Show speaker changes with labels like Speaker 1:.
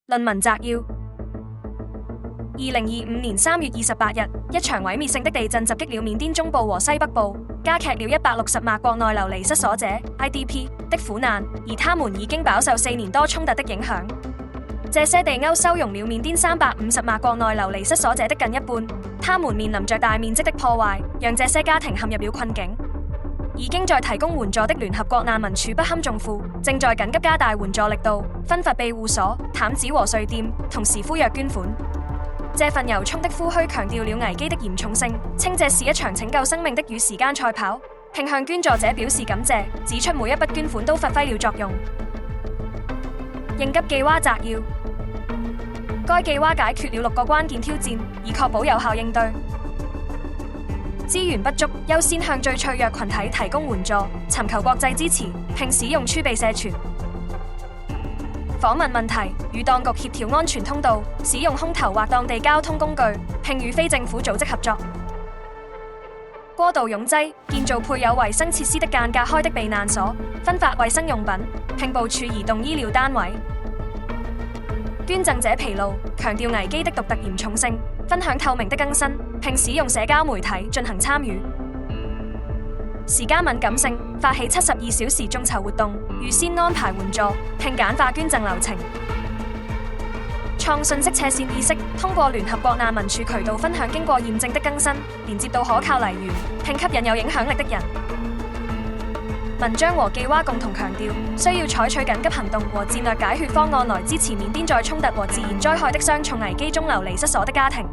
Speaker 1: 論文摘要：2025年3月28日，一場毀滅性的地震襲擊了緬甸中部和西北部，加劇了160萬國內流離失所者 （IDP） 的苦難，而他們已經飽受4年多衝突的影響。這些地歐收容了緬甸350萬國內流離失所者的近一半，他們面臨着大面積的破壞，讓這些家庭陷入了困境。已經在提供援助的聯合國難民署不堪重負，正在緊急加大援助力度，分發庇護所、毯子和睡墊，同時呼籲捐款。這份由衷的呼籲強調了危機的嚴重性，稱這是一場拯救生命的與時間賽跑，並向捐助者表示感謝，指出每一筆捐款都發揮了作用。應急計劃摘要：該計劃解決了6個關鍵挑戰，以確保有效應對。資源不足，優先向最脆弱群體提供援助，尋求國際支持，並使用儲備社團。訪問問題，與當局協調安全通道，使用空投或當地交通工具，並與非政府組織合作。過度擁擠，建造配有衛生設施的間隔開的避難所，分發衛生用品，並部署移動醫療單位。捐贈者疲勞，強調危機的獨特嚴重性，分享透明的更新，並使用社交媒體進行參與。時間敏感性，發起72小時眾籌活動，預先安排援助，並簡化捐贈流程。創信息斜線意識，通過聯合國難民署渠道分享經過驗證的更新，連接到可靠來源，並吸引有影響力的人。文章和記蛙共同強調，需要採取緊急行動和戰略解決方案來支持緬甸在衝突和自然災害的雙重危機中流離失所的家庭。